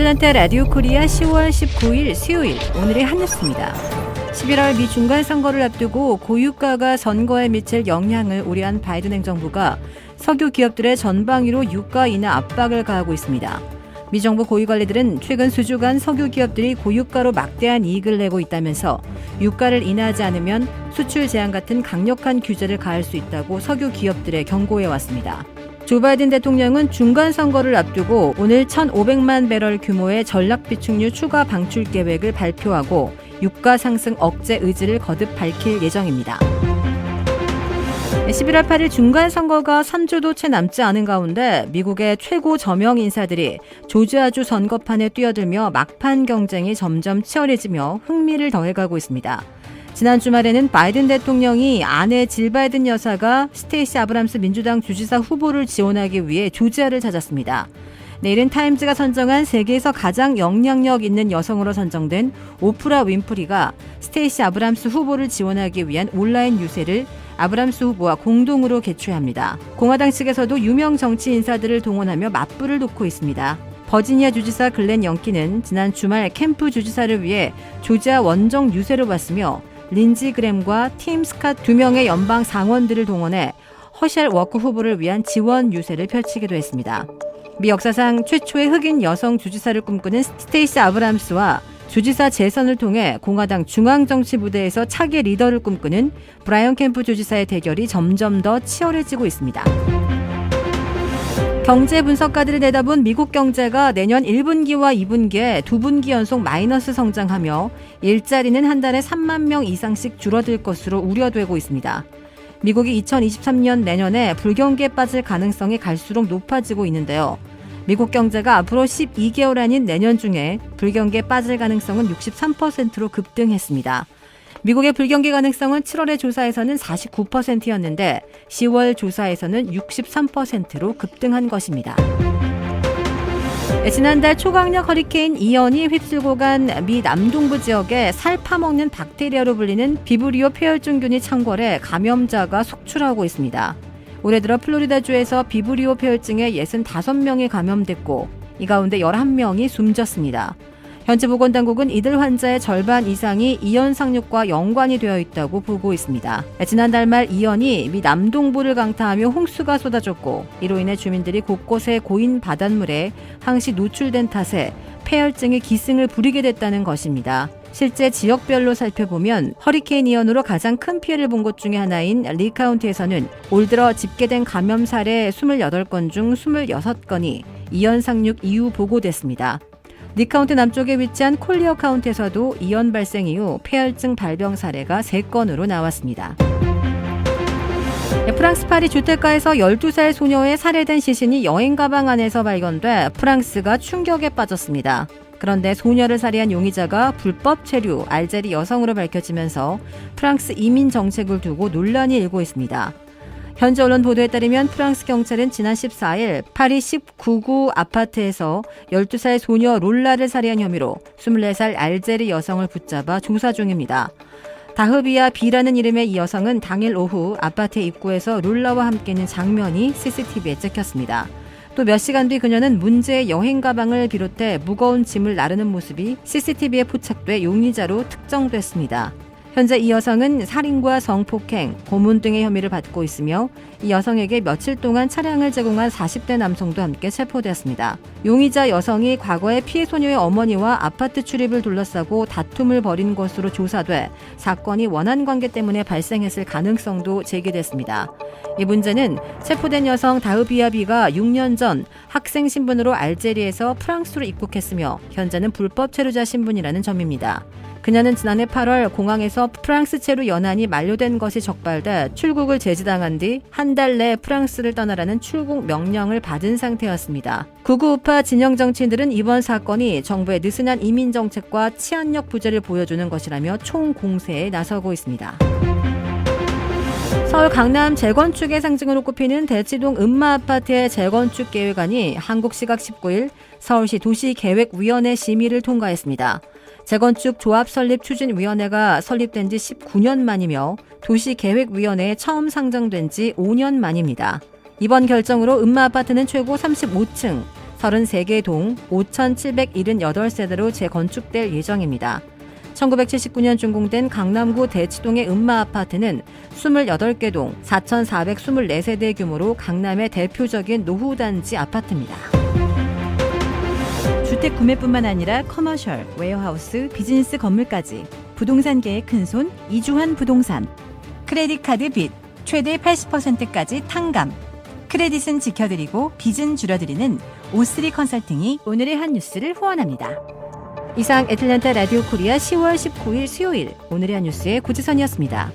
애틀랜타 라디오 코리아 10월 19일 수요일 오늘의 한 뉴스입니다. 11월 미 중간 선거를 앞두고 고유가가 선거에 미칠 영향을 우려한 바이든 행정부가 석유 기업들의 전방위로 유가 인하 압박을 가하고 있습니다. 미 정부 고위 관리들은 최근 수주간 석유 기업들이 고유가로 막대한 이익을 내고 있다면서 유가를 인하하지 않으면 수출 제한 같은 강력한 규제를 가할 수 있다고 석유 기업들에 경고해 왔습니다. 조 바이든 대통령은 중간 선거를 앞두고 오늘 1,500만 배럴 규모의 전략 비축유 추가 방출 계획을 발표하고 유가 상승 억제 의지를 거듭 밝힐 예정입니다. 11월 8일 중간 선거가 3주도 채 남지 않은 가운데 미국의 최고 저명 인사들이 조지아주 선거판에 뛰어들며 막판 경쟁이 점점 치열해지며 흥미를 더해가고 있습니다. 지난 주말에는 바이든 대통령이 아내 질 바이든 여사가 스테이시 아브람스 민주당 주지사 후보를 지원하기 위해 조지아를 찾았습니다. 내일은 타임즈가 선정한 세계에서 가장 영향력 있는 여성으로 선정된 오프라 윈프리가 스테이시 아브람스 후보를 지원하기 위한 온라인 유세를 아브람스 후보와 공동으로 개최합니다. 공화당 측에서도 유명 정치 인사들을 동원하며 맞불을 놓고 있습니다. 버지니아 주지사 글렌 영키는 지난 주말 캠프 주지사를 위해 조지아 원정 유세를 왔으며 린지 그램과 팀 스캇 2명의 연방 상원들을 동원해 허셸 워크 후보를 위한 지원 유세를 펼치기도 했습니다. 미 역사상 최초의 흑인 여성 주지사를 꿈꾸는 스테이시 아브람스와 주지사 재선을 통해 공화당 중앙정치 부대에서 차기 리더를 꿈꾸는 브라이언 캠프 주지사의 대결이 점점 더 치열해지고 있습니다. 경제 분석가들이 내다본 미국 경제가 내년 1분기와 2분기에 2분기 연속 마이너스 성장하며 일자리는 한 달에 3만 명 이상씩 줄어들 것으로 우려되고 있습니다. 미국이 2023년 내년에 불경기에 빠질 가능성이 갈수록 높아지고 있는데요. 미국 경제가 앞으로 12개월 아닌 내년 중에 불경기에 빠질 가능성은 63%로 급등했습니다. 미국의 불경기 가능성은 7월의 조사에서는 49%였는데 10월 조사에서는 63%로 급등한 것입니다. 지난달 초강력 허리케인 이언이 휩쓸고 간 미 남동부 지역에 살 파먹는 박테리아로 불리는 비브리오 폐혈증균이 창궐해 감염자가 속출하고 있습니다. 올해 들어 플로리다주에서 비브리오 폐혈증에 65명이 감염됐고 이 가운데 11명이 숨졌습니다. 현지 보건당국은 이들 환자의 절반 이상이 이언 상륙과 연관이 되어 있다고 보고 있습니다. 지난달 말 이언이 미 남동부를 강타하며 홍수가 쏟아졌고 이로 인해 주민들이 곳곳에 고인 바닷물에 항시 노출된 탓에 폐혈증이 기승을 부리게 됐다는 것입니다. 실제 지역별로 살펴보면 허리케인 이언으로 가장 큰 피해를 본 곳 중에 하나인 리 카운티에서는 올 들어 집계된 감염 사례 28건 중 26건이 이언 상륙 이후 보고됐습니다. 리 카운티 남쪽에 위치한 콜리어 카운티에서도 이언 발생 이후 폐혈증 발병 사례가 3건으로 나왔습니다. 프랑스 파리 주택가에서 12살 소녀의 살해된 시신이 여행 가방 안에서 발견돼 프랑스가 충격에 빠졌습니다. 그런데 소녀를 살해한 용의자가 불법 체류 알제리 여성으로 밝혀지면서 프랑스 이민 정책을 두고 논란이 일고 있습니다. 현지 언론 보도에 따르면 프랑스 경찰은 지난 14일 파리 19구 아파트에서 12살 소녀 롤라를 살해한 혐의로 24살 알제리 여성을 붙잡아 조사 중입니다. 다흐비아 B라는 이름의 이 여성은 당일 오후 아파트 입구에서 롤라와 함께 있는 장면이 CCTV에 찍혔습니다. 또 몇 시간 뒤 그녀는 문제의 여행 가방을 비롯해 무거운 짐을 나르는 모습이 CCTV에 포착돼 용의자로 특정됐습니다. 현재 이 여성은 살인과 성폭행, 고문 등의 혐의를 받고 있으며 이 여성에게 며칠 동안 차량을 제공한 40대 남성도 함께 체포되었습니다. 용의자 여성이 과거에 피해 소녀의 어머니와 아파트 출입을 둘러싸고 다툼을 벌인 것으로 조사돼 사건이 원한 관계 때문에 발생했을 가능성도 제기됐습니다. 이 문제는 체포된 여성 다흐비아 B가 6년 전 학생 신분으로 알제리에서 프랑스로 입국했으며 현재는 불법 체류자 신분이라는 점입니다. 그녀는 지난해 8월 공항에서 프랑스 체류 연한이 만료된 것이 적발돼 출국을 제지당한 뒤 한 달 내 프랑스를 떠나라는 출국 명령을 받은 상태였습니다. 극우 우파 진영 정치인들은 이번 사건이 정부의 느슨한 이민 정책과 치안력 부재를 보여주는 것이라며 총공세에 나서고 있습니다. 서울 강남 재건축의 상징으로 꼽히는 대치동 음마아파트의 재건축 계획안이 한국 시각 19일 서울시 도시계획위원회 심의를 통과했습니다. 재건축 조합 설립 추진위원회가 설립된 지 19년 만이며 도시계획위원회에 처음 상정된 지 5년 만입니다. 이번 결정으로 음마아파트는 최고 35층, 33개 동 5,778세대로 재건축될 예정입니다. 1979년 준공된 강남구 대치동의 음마아파트는 28개 동 4,424세대 규모로 강남의 대표적인 노후단지 아파트입니다. 주택 구매뿐만 아니라 커머셜, 웨어하우스, 비즈니스 건물까지 부동산계의 큰손 이주환 부동산. 크레딧 카드 빚 최대 80%까지 탕감. 크레딧은 지켜드리고 빚은 줄여드리는 O3 컨설팅이 오늘의 한 뉴스를 후원합니다. 이상 애틀랜타 라디오 코리아 10월 19일 수요일 오늘의 한 뉴스의 고지선이었습니다.